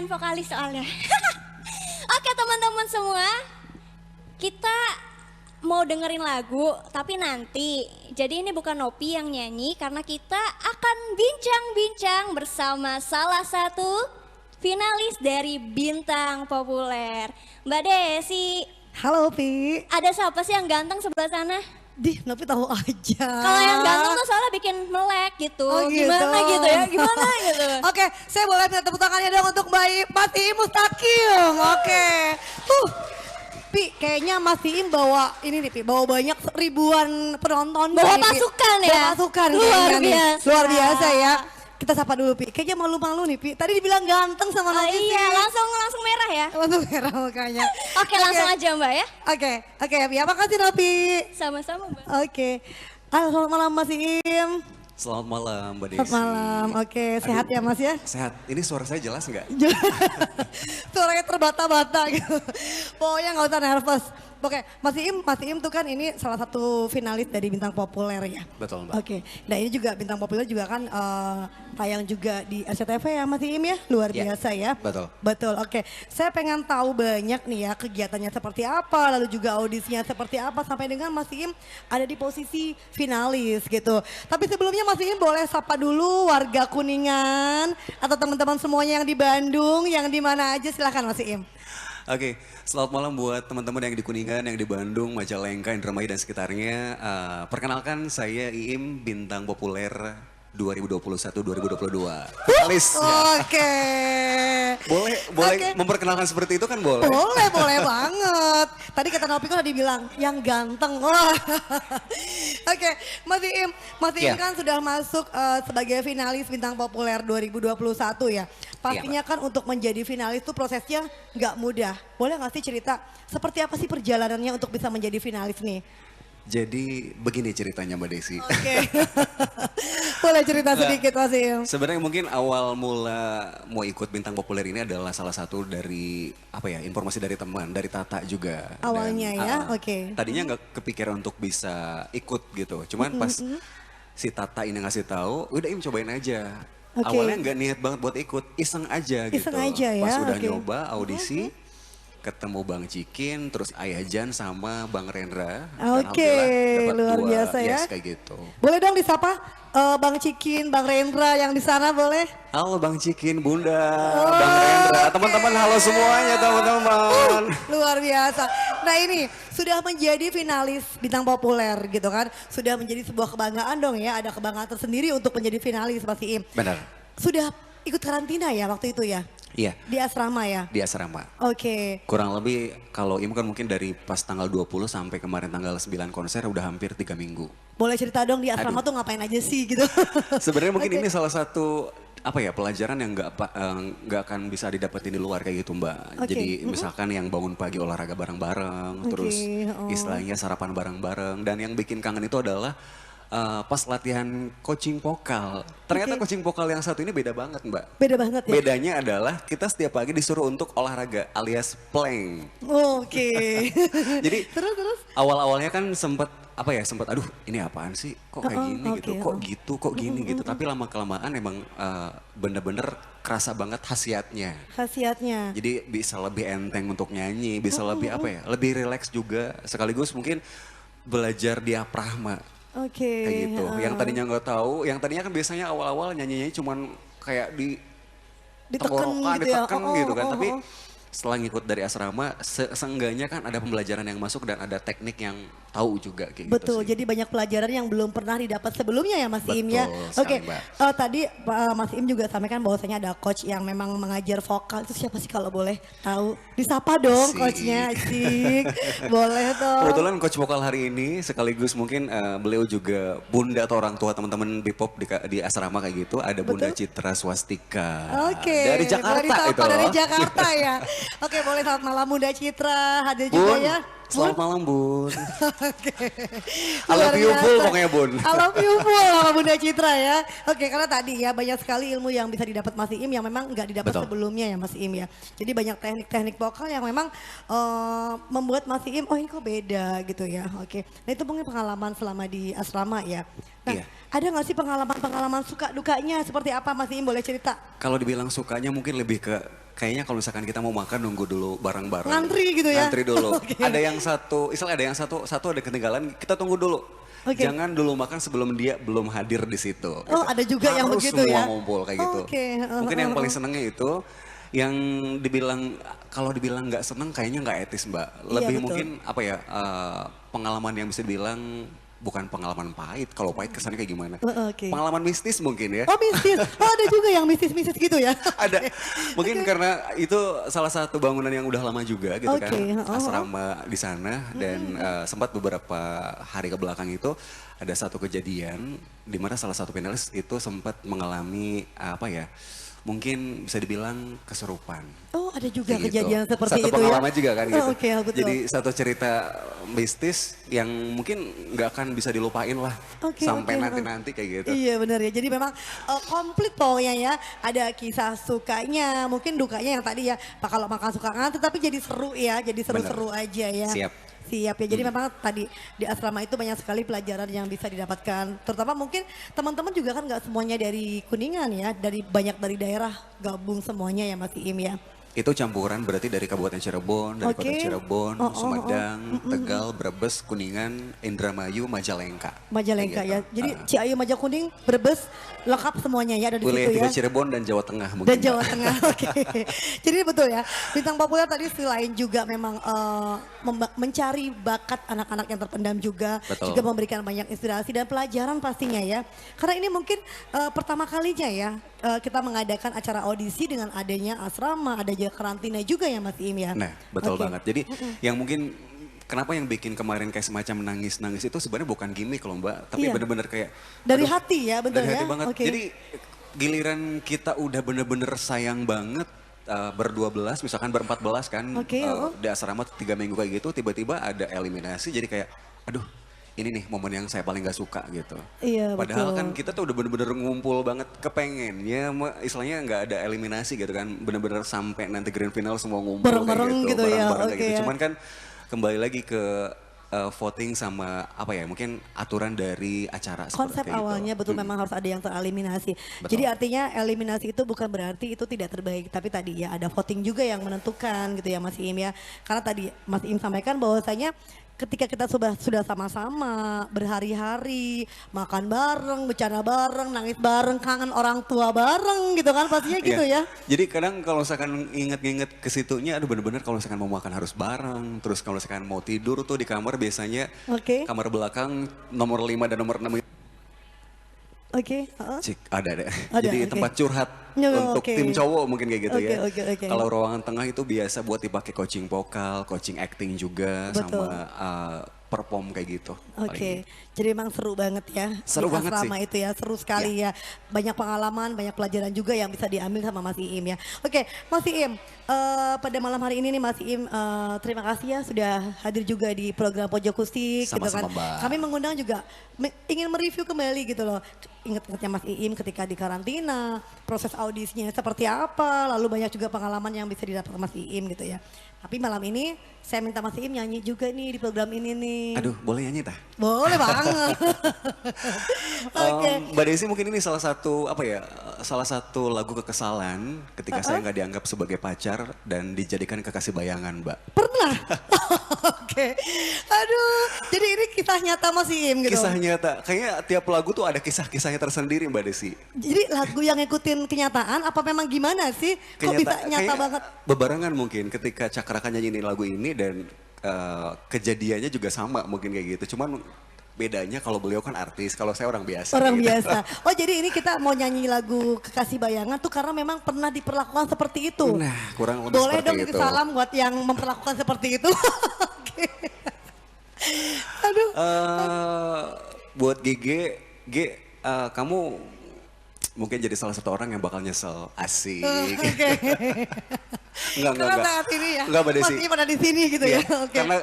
vokalis soalnya. Oke teman-teman semua, kita mau dengerin lagu tapi nanti. Jadi ini bukan Nopi yang nyanyi karena kita akan bincang-bincang bersama salah satu finalis dari Bintang Populer. Mbak Desi. Halo Pi. Ada siapa sih yang ganteng sebelah sana? Nopi tahu aja. Kalau yang ganteng tuh soalnya bikin melek gitu. Oh gitu. Gimana gitu ya, gimana gitu. Oke, saya boleh minta tepuk tangannya dong untuk Mbak Mas Iim Mustaqim. Oke. Pi, kayaknya Mas Iim bawa ini nih Pi, bawa banyak ribuan penonton. Bawa nih, pasukan ya? Bawa pasukan Luar kayaknya nih. biasa. Luar biasa ya. Kita sapa dulu Pi, kayaknya malu-malu nih Pi. Tadi dibilang ganteng sama Oh Nopi iya, sih. langsung merah ya. Langsung merah mukanya. Oke, langsung aja Mbak ya. Oke Pi, apa kasih Nopi? Sama-sama Mbak. Oke. Halo, selamat malam Mas Iim. Selamat malam Mbak Desi. Selamat malam, oke sehat ya Mas ya? Sehat, ini suara saya jelas nggak? Suaranya terbata-bata gitu. Pokoknya nggak usah nervous. Oke, Mas Iim tuh kan ini salah satu finalis dari Bintang Populer ya. Betul Mbak. Oke, nah ini juga Bintang Populer juga kan tayang juga di RCTV ya Mas Iim ya, luar Ya, biasa ya. betul. Betul, oke. Saya pengen tahu banyak nih ya kegiatannya seperti apa, lalu juga audisinya seperti apa sampai dengan Mas Iim ada di posisi finalis gitu. Tapi sebelumnya Mas Iim boleh sapa dulu warga Kuningan atau teman-teman semuanya yang di Bandung, yang di mana aja silahkan Mas Iim. Oke, selamat malam buat teman-teman yang di Kuningan, yang di Bandung, Majalengka, Indramayu dan sekitarnya. Perkenalkan saya Iim, Bintang Populer 2021-2022. Finalis. Oke. Boleh memperkenalkan seperti itu kan boleh? Boleh banget. Tadi kata Nopi kan tadi bilang yang ganteng. Wah. Oke, Mas Iim Ya. kan sudah masuk sebagai finalis Bintang Populer 2021 ya. Pastinya kan untuk menjadi finalis itu prosesnya nggak mudah. Boleh nggak sih cerita seperti apa sih perjalanannya untuk bisa menjadi finalis nih? Jadi begini ceritanya Mbak Desi. Oke. Boleh cerita sedikit Mas Iim. Sebenarnya mungkin awal mula mau ikut Bintang Populer ini adalah salah satu dari informasi dari teman, dari Tata juga. Awalnya ya, oke. Tadinya nggak kepikiran untuk bisa ikut gitu. Cuman pas si Tata ini ngasih tahu, udah Im cobain aja. Oke. Awalnya nggak niat banget buat ikut, iseng aja gitu. Iseng aja ya, Pas udah oke. nyoba audisi, ketemu Bang Cikin, terus Ayah Jan sama Bang Rendra. Dan Oke, alhamdulillah dapat luar 2 biasa ya. yes, kayak gitu. Boleh dong disapa Bang Cikin, Bang Rendra yang di sana boleh? Halo Bang Cikin, Bunda, Bang Rendra, teman-teman halo semuanya teman-teman. Luar biasa. Nah ini sudah menjadi finalis Bintang Populer gitu kan. Sudah menjadi sebuah kebanggaan dong ya. Ada kebanggaan tersendiri untuk menjadi finalis Mas Iim. Benar, Sudah ikut karantina ya waktu itu ya? iya Di asrama ya? di asrama. Oke. Kurang lebih kalau Im kan mungkin dari pas tanggal 20 sampai kemarin tanggal 9 konser udah hampir 3 minggu. Boleh cerita dong di asrama tuh ngapain aja sih gitu? Sebenarnya mungkin Oke. ini salah satu pelajaran yang nggak akan bisa didapetin di luar kayak gitu Mbak. Oke, Jadi misalkan yang bangun pagi olahraga bareng-bareng, Oke, terus oh. istilahnya sarapan bareng-bareng. Dan yang bikin kangen itu adalah pas latihan coaching vokal. Ternyata Oke. coaching vokal yang satu ini beda banget Mbak. Beda banget ya? Bedanya adalah kita setiap pagi disuruh untuk olahraga alias plank. Oke. Jadi Terus? awal-awalnya kan sempat aduh ini apaan sih kok kayak gini gitu, oke, kok gitu, kok gini gitu. Tapi lama-kelamaan emang bener-bener kerasa banget khasiatnya. Khasiatnya. Jadi bisa lebih enteng untuk nyanyi, bisa lebih lebih rileks juga. Sekaligus mungkin belajar diafragma Oke. kayak gitu. Yang tadinya nggak tahu, yang tadinya kan biasanya awal-awal nyanyinya cuman kayak di Ditekan tenggorokan, gitu ya. ditekan gitu kan. Tapi oh. setelah ngikut dari asrama, seenggaknya kan ada pembelajaran yang masuk dan ada teknik yang tahu juga kayak Betul, gitu sih. jadi banyak pelajaran yang belum pernah didapat sebelumnya ya Mas Iim ya. Betul Oke, sekali, Mbak. tadi Mas Iim juga sampaikan bahwasanya ada coach yang memang mengajar vokal. Itu siapa sih kalau boleh tahu? Disapa dong Asik. coachnya, asik. Boleh dong. Kebetulan coach vokal hari ini sekaligus mungkin beliau juga bunda atau orang tua teman-teman Bpop di asrama kayak gitu. Ada Bunda Betul. Citra Swastika. Oke, Dari Jakarta disapa itu. dari Jakarta ya. Oke, boleh selamat malam Bunda Citra, hadir Bun, juga ya. selamat malam Bun. Oke. I love you Luar full biasa. pokoknya Bun. I love you full sama Bunda Citra ya. Oke, karena tadi ya banyak sekali ilmu yang bisa didapat Mas Iim yang memang nggak didapat Betul. sebelumnya ya Mas Iim ya. Jadi banyak teknik-teknik vokal yang memang membuat Mas Iim, oh ini kok beda gitu ya. Oke, nah itu mungkin pengalaman selama di asrama ya. Iya. Ada nggak sih pengalaman-pengalaman suka dukanya seperti apa Mas Iim, boleh cerita? Kalau dibilang sukanya mungkin lebih ke kayaknya kalau misalkan kita mau makan nunggu dulu bareng-bareng. Ngantri gitu ya? Ngantri dulu. Oke. Ada yang satu, istilah ada yang satu ada ketinggalan, kita tunggu dulu. Oke. Jangan dulu makan sebelum dia belum hadir di situ. Oh, ada juga yang Harus begitu semua ya? ngumpul kayak gitu. Oke. Mungkin yang paling senengnya itu yang dibilang kalau dibilang nggak seneng kayaknya nggak etis Mbak. Iya, Lebih betul. mungkin apa ya pengalaman yang bisa dibilang bukan pengalaman pahit. Kalau pahit kesannya kayak gimana? Oke. Pengalaman mistis mungkin ya. Oh mistis, oh ada juga yang mistis-mistis gitu ya? Ada. Mungkin karena itu salah satu bangunan yang udah lama juga gitu kan. Oke, Asrama di sana dan sempat beberapa hari ke belakang itu ada satu kejadian di mana salah satu finalis itu sempat mengalami apa ya? Mungkin bisa dibilang kesurupan. Oh ada juga Kayak gitu. kejadian seperti Satu itu ya? pengalaman juga kan gitu. Oh, oke, betul. Jadi satu cerita mistis yang mungkin nggak akan bisa dilupain lah Oke, sampai oke, nanti-nanti kayak gitu. Iya benar ya, jadi memang komplit pokoknya ya. Ada kisah sukanya, mungkin dukanya yang tadi ya, kalau makan suka ngantri tapi jadi seru ya, jadi seru-seru aja ya. Siap. Siap ya, jadi memang tadi di asrama itu banyak sekali pelajaran yang bisa didapatkan. Terutama mungkin teman-teman juga kan nggak semuanya dari Kuningan ya, banyak dari daerah gabung semuanya ya Mas Iim ya. Itu campuran berarti dari Kabupaten Cirebon, dari Oke. Kota Cirebon, Oh, Sumedang, Tegal, Brebes, Kuningan, Indramayu, Majalengka. Majalengka Kayak ya, gitu. jadi Ciayu, Majakuning, Brebes, lengkap semuanya ya ada di Wilayah situ tiga ya. Cirebon dan Jawa Tengah mungkin. Dan Jawa Mbak. Tengah, oke. Jadi betul ya, Bintang Populer tadi selain juga memang mencari bakat anak-anak yang terpendam juga, Betul. juga memberikan banyak inspirasi dan pelajaran pastinya ya. Karena ini mungkin pertama kalinya ya kita mengadakan acara audisi dengan adanya asrama, ada juga karantina juga ya Mas Iim ya. Nah, betul Oke. banget. Jadi yang mungkin kenapa yang bikin kemarin kayak semacam nangis-nangis itu sebenarnya bukan gimmick loh Mbak, tapi Iya. bener-bener kayak Dari aduh, hati ya, betul dari ya? hati banget. Oke. Jadi giliran kita udah bener-bener sayang banget ber-12 misalkan ber-14 kan Oke, di asrama 3 minggu kayak gitu tiba-tiba ada eliminasi jadi kayak aduh ini nih momen yang saya paling gak suka gitu. Iya, Padahal betul. kan kita tuh udah bener-bener ngumpul banget kepengennya istilahnya nggak ada eliminasi gitu kan bener-bener sampai nanti grand final semua ngumpul Bareng-bareng kayak gitu ya, bareng-bareng kayak oke gitu. ya. Cuman kan kembali lagi ke voting sama apa ya mungkin aturan dari acara Konsep seperti itu. awalnya betul memang harus ada yang tereliminasi. Betul. Jadi artinya eliminasi itu bukan berarti itu tidak terbaik, tapi tadi ya ada voting juga yang menentukan gitu ya Mas Iim ya. Karena tadi Mas Iim sampaikan bahwasanya ketika kita sudah sama-sama berhari-hari makan bareng, bercanda bareng, nangis bareng, kangen orang tua bareng gitu kan pastinya gitu Iya. ya. Jadi kadang kalau misalkan inget-inget ke situnya, aduh bener-bener kalau misalkan mau makan harus bareng. Terus kalau misalkan mau tidur tuh di kamar biasanya Oke. kamar belakang nomor 5 dan nomor 6 Oke, heeh. Cik, ada. Ada, Jadi oke. tempat curhat Ya, untuk oke. tim cowok mungkin kayak gitu Oke, ya. oke. Kalau ruangan tengah itu biasa buat dipakai coaching vokal, coaching acting juga Betul. sama perform kayak gitu. Oke, jadi memang seru banget ya. Seru di banget asrama sih. itu ya, seru sekali ya. Banyak pengalaman, banyak pelajaran juga yang bisa diambil sama Mas Iim ya. Oke, Mas Iim, pada malam hari ini nih Mas Iim, terima kasih ya sudah hadir juga di program Pojok Kustik gitu kan. Sama-sama, Mbak. Kami mengundang juga ingin mereview kembali gitu loh. Ingat-ingatnya Mas Iim ketika di karantina, proses audisinya seperti apa, lalu banyak juga pengalaman yang bisa didapat Mas Iim gitu ya. Tapi malam ini saya minta Mas Iim nyanyi juga nih di program ini nih. Aduh, boleh nyanyi tah? Boleh banget. Oke. Mbak Desi mungkin ini salah satu apa ya? Salah satu lagu kekesalan ketika saya nggak dianggap sebagai pacar dan dijadikan kekasih bayangan, Mbak. Pernah? Oke. Aduh, jadi ini kisah nyata Mas Iim gitu. Kisah nyata. Kayaknya tiap lagu tuh ada kisah-kisahnya tersendiri, Mbak Desi. Jadi lagu yang ngikutin kenyataan apa memang gimana sih? Kok bisa nyata kayak banget? Bebarengan mungkin ketika Cakra kan nyanyiin lagu ini dan kejadiannya juga sama mungkin kayak gitu. Cuman bedanya kalau beliau kan artis, kalau saya orang biasa. Orang gitu. biasa. Oh jadi ini kita mau nyanyi lagu Kekasih Bayangan tuh karena memang pernah diperlakukan seperti itu. Nah, kurang lebih Boleh seperti dong itu. titip salam buat yang memperlakukan seperti itu. Oke. Aduh. Buat kamu mungkin jadi salah satu orang yang bakal nyesel. Asik. Oke. Enggak. Karena saat ini ya. Enggak, Mbak Desi. Masih pada di sini gitu Iya, ya. Oke. Karena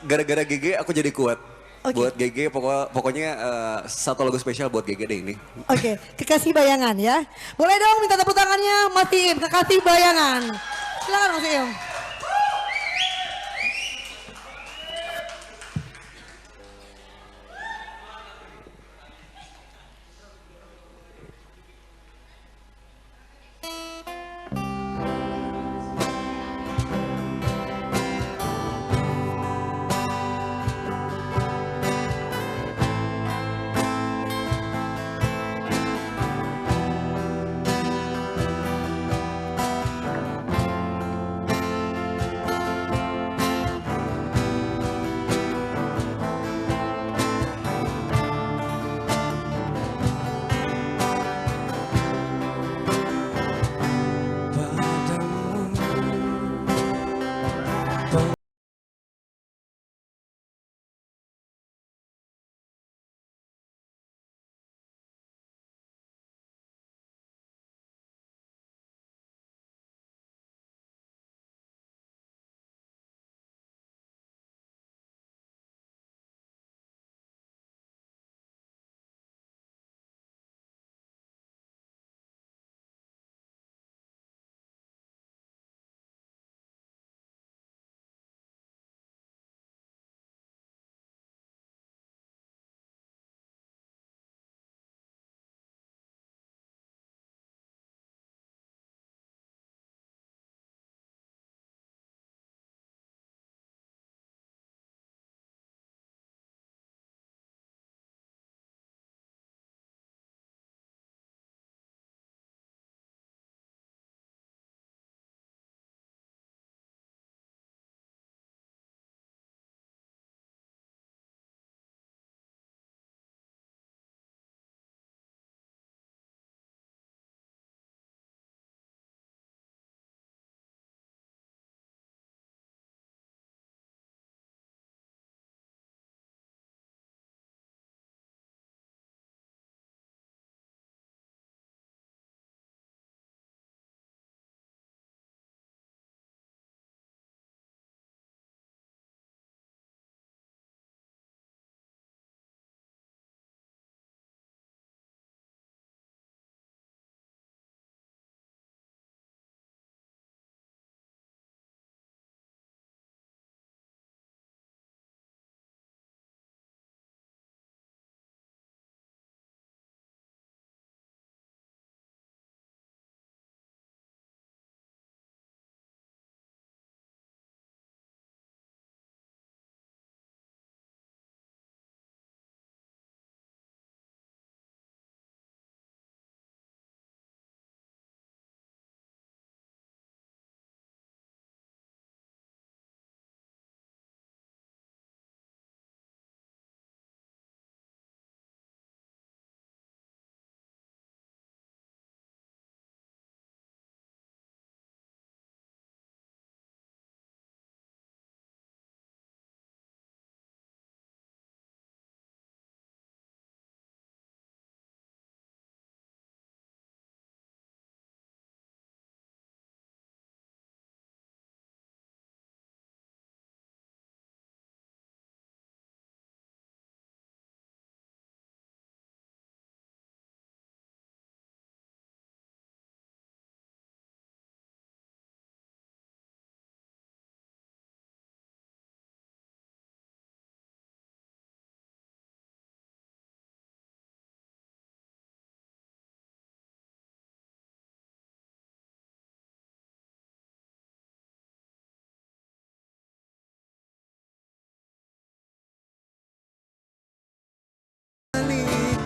gara-gara GG aku jadi kuat. Oke. Buat GG pokoknya satu lagu spesial buat GG deh ini. Oke, Kekasih Bayangan ya. Boleh dong minta tepuk tangannya Mas Iim, Kekasih Bayangan. Silakan Mas Iim.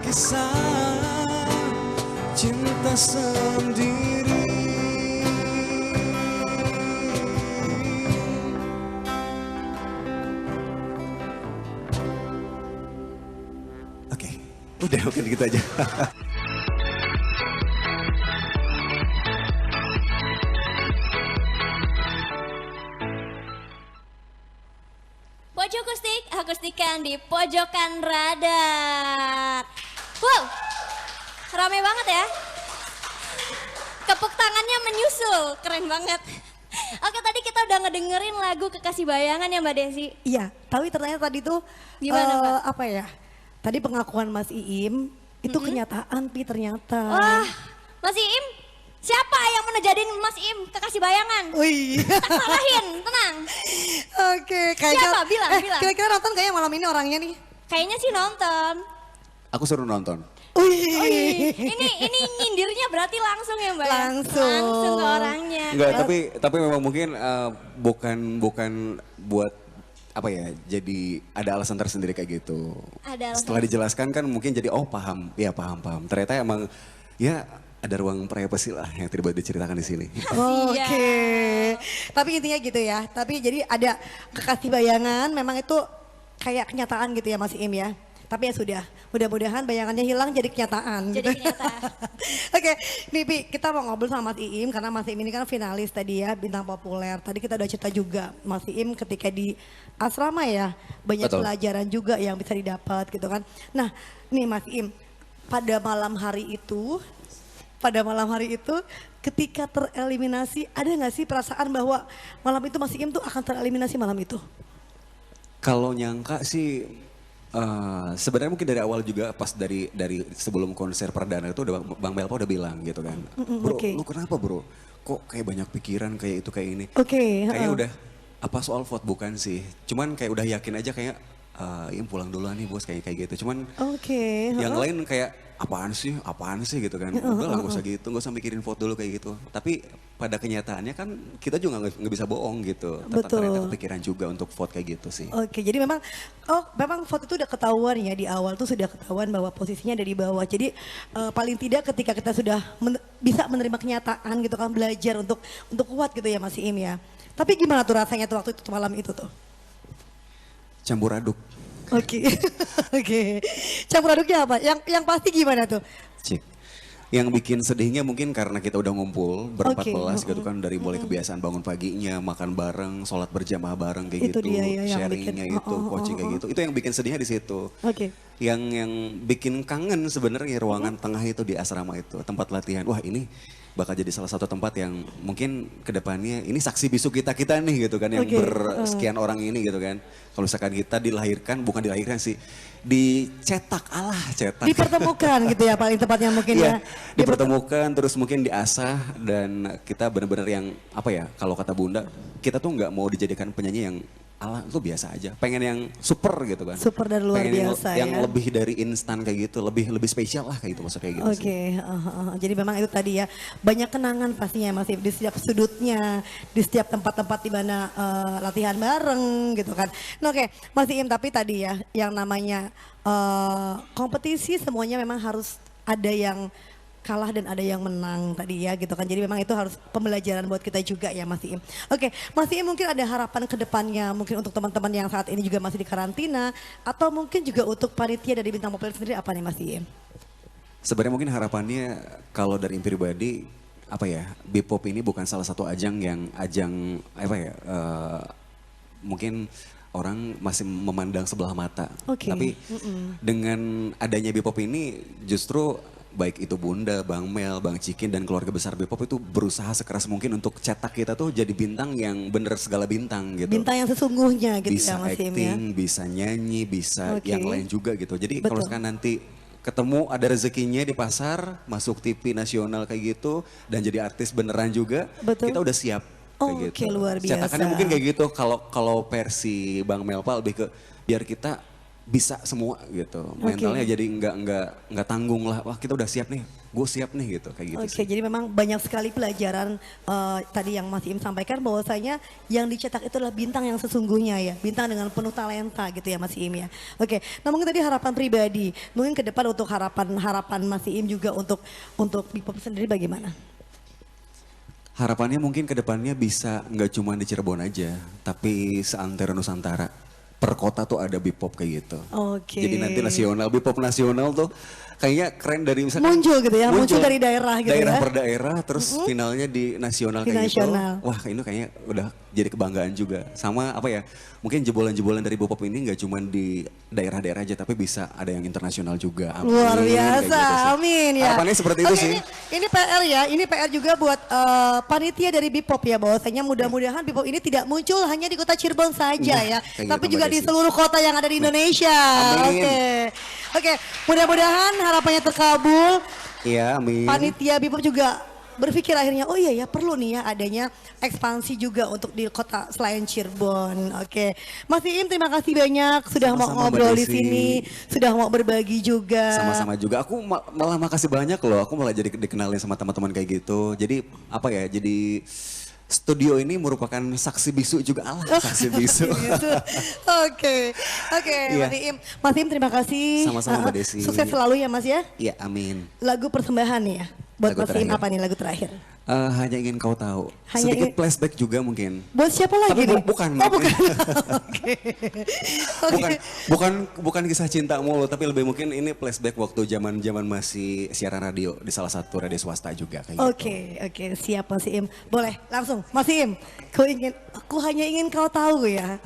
kisah cinta sendiri. Oke, udah mungkin gitu aja. Pojok akustik, akustikan di pojokan radar. Wow, rame banget ya. Tepuk tangannya menyusul, keren banget. Oke, tadi kita udah ngedengerin lagu Kekasih Bayangan ya Mbak Desi. Iya, tapi ternyata tadi tuh Gimana, Mbak? apa ya? Tadi pengakuan Mas Iim itu kenyataan Pi ternyata. Wah, Mas Iim, siapa yang mau jadiin Mas Iim Kekasih Bayangan? Wih. Tak salahin, tenang. Oke, kayaknya. Siapa? Bilang, bilang. Kira-kira nonton kayaknya malam ini orangnya nih. Kayaknya sih nonton. Aku suruh nonton. Wih. Oh, ini nyindirnya berarti langsung ya Mbak? ya? Langsung. Langsung ke orangnya. Enggak, tapi memang mungkin bukan buat apa ya, jadi ada alasan tersendiri kayak gitu. Ada alasan. Setelah dijelaskan kan mungkin jadi oh paham, ya paham. Ternyata emang ya ada ruang privasi lah yang tidak boleh diceritakan di sini. Oke. Tapi intinya gitu ya. Tapi jadi ada Kekasih Bayangan memang itu kayak kenyataan gitu ya Mas Iim ya. Tapi ya sudah, mudah-mudahan bayangannya hilang jadi kenyataan. Jadi gitu. kenyataan. Oke, Bibi, kita mau ngobrol sama Mas Iim karena Mas Iim ini kan finalis tadi ya, bintang populer. Tadi kita udah cerita juga Mas Iim ketika di asrama ya, banyak Betul. pelajaran juga yang bisa didapat gitu kan. Nah, nih Mas Iim, pada malam hari itu ketika tereliminasi, ada nggak sih perasaan bahwa malam itu Mas Iim tuh akan tereliminasi malam itu? Kalau nyangka sih sebenarnya mungkin dari awal juga pas dari sebelum konser perdana itu udah Bang Melpa udah bilang gitu kan. Bro, oke. lu kenapa bro? Kok kayak banyak pikiran kayak itu kayak ini. Oke, Kayaknya udah apa soal vote bukan sih. Cuman kayak udah yakin aja kayak Im pulang duluan nih bos kayak gitu. Cuman Oke, yang lain kayak apaan sih gitu kan. Udah lah gak usah gitu, gak usah mikirin vote dulu kayak gitu. Tapi pada kenyataannya kan kita juga nggak bisa bohong gitu. Betul. Ternyata kepikiran juga untuk vote kayak gitu sih. Oke, jadi memang vote itu udah ketahuan ya di awal tuh sudah ketahuan bahwa posisinya ada di bawah. Jadi paling tidak ketika kita sudah bisa menerima kenyataan gitu kan, belajar untuk kuat gitu ya Mas Iim ya. Tapi gimana tuh rasanya tuh waktu itu malam itu tuh? Campur aduk. Oke, oke. Campur aduknya apa? Yang pasti gimana tuh? Cik. Yang bikin sedihnya mungkin karena kita udah ngumpul berempat Oke, belas gitu kan, dari mulai kebiasaan bangun paginya, makan bareng, sholat berjamaah bareng kayak Itu gitu, dia ya yang sharingnya bikin, itu, coaching kayak gitu. Itu yang bikin sedihnya di situ. Oke. Yang bikin kangen sebenarnya ruangan tengah itu di asrama itu, tempat latihan. Wah, ini bakal jadi salah satu tempat yang mungkin kedepannya ini saksi bisu kita nih gitu kan, yang Oke, bersekian orang ini gitu kan. Kalau misalkan kita bukan dilahirkan sih, dicetak, cetak. Dipertemukan gitu ya paling tepatnya mungkin Iya, ya. dipertemukan terus mungkin diasah, dan kita benar-benar yang apa ya, kalau kata Bunda, kita tuh nggak mau dijadikan penyanyi yang ala itu biasa aja, pengen yang super gitu kan. Super dan luar Pengen biasa yang ya. lebih dari instan kayak gitu, lebih spesial lah kayak gitu, maksudnya kayak gitu sih. Oke, jadi memang itu tadi ya, banyak kenangan pastinya masih di setiap sudutnya, di setiap tempat-tempat di mana latihan bareng gitu kan. Nah, oke, Mas Iim, tapi tadi ya yang namanya kompetisi semuanya memang harus ada yang kalah dan ada yang menang tadi ya gitu kan. Jadi memang itu harus pembelajaran buat kita juga ya Mas Iim. Oke, Mas Iim mungkin ada harapan ke depannya mungkin untuk teman-teman yang saat ini juga masih di karantina atau mungkin juga untuk panitia dari Bintang Populer sendiri apa nih Mas Iim? Sebenarnya mungkin harapannya kalau dari pribadi apa ya, Bpop ini bukan salah satu ajang apa ya, mungkin orang masih memandang sebelah mata. Oke. Tapi dengan adanya Bpop ini justru baik itu Bunda, Bang Mel, Bang Cikin dan keluarga besar Bpop itu berusaha sekeras mungkin untuk cetak kita tuh jadi bintang yang bener segala bintang gitu. Bintang yang sesungguhnya gitu Bisa ya Mas Iim ya. acting, bisa nyanyi, bisa Oke. yang lain juga gitu. Jadi kalau Betul. sekarang nanti ketemu ada rezekinya di pasar, masuk TV nasional kayak gitu dan jadi artis beneran juga, Betul. kita udah siap. Kayak Oke, luar biasa. Cetakannya mungkin kayak gitu. Kalau versi Bang Melpa lebih ke biar kita bisa semua gitu. Mentalnya jadi nggak tanggung lah. Wah, kita udah siap nih. gue siap nih gitu, kayak gitu Oke, sih. jadi memang banyak sekali pelajaran tadi yang Mas Im sampaikan bahwasanya yang dicetak itu adalah bintang yang sesungguhnya ya, bintang dengan penuh talenta gitu ya Mas Im ya. Oke, nah mungkin tadi harapan pribadi, mungkin ke depan untuk harapan Mas Im juga untuk Bipop sendiri bagaimana? Harapannya mungkin kedepannya bisa nggak cuma di Cirebon aja, tapi seantero Nusantara. Per kota tuh ada Bipop kayak gitu. Oke. Jadi nanti nasional, Bipop nasional tuh kayaknya keren dari misalkan. Muncul gitu ya, muncul dari daerah gitu daerah ya. per daerah, terus finalnya di nasional Di kayak nasional. gitu. Wah ini kayaknya udah jadi kebanggaan juga. Sama apa ya, mungkin jebolan-jebolan dari Bipop ini nggak cuma di daerah-daerah aja, tapi bisa ada yang internasional juga. Amin, Luar kayak biasa, gitu sih. amin ya. Harapannya seperti itu Oke, sih. Ini PR ya, ini PR juga buat panitia dari Bipop ya, bahwasanya mudah-mudahan Bipop ini tidak muncul hanya di kota Cirebon saja Nah, ya, kayak tapi gitu, juga Mbak di Desi. seluruh kota yang ada di Indonesia. Amin. Oke, mudah-mudahan harapannya terkabul. Iya, amin. Panitia Bipop juga berpikir akhirnya, oh iya ya perlu nih ya adanya ekspansi juga untuk di kota selain Cirebon. Oke, Mas Iim terima kasih banyak sudah mau Sama-sama, Mbak ngobrol di Desi. sini, sudah mau berbagi juga. Sama-sama juga. Aku malah makasih banyak loh. Aku malah jadi dikenalin sama teman-teman kayak gitu. Jadi apa ya? Jadi studio ini merupakan saksi bisu juga Allah, saksi bisu. Gitu. Oke, Iya. Mas Im terima kasih. Sama-sama, Mbak Desi. Sukses selalu ya Mas ya. Iya, amin. Lagu persembahan ya. Buat Lagu Mas Im terakhir. apa nih lagu terakhir? Hanya ingin kau tahu. Hanya Sedikit ingin- flashback juga mungkin. Buat siapa lagi Tapi nih? bukan. Oh bukan. Oke. Bukan, bukan kisah cinta mulu, tapi lebih mungkin ini flashback waktu zaman masih siaran radio di salah satu radio swasta juga kayak gitu. Oke, siap Mas Im. Boleh langsung Mas Im. Aku hanya ingin kau tahu ya.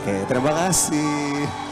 Oke, terima kasih.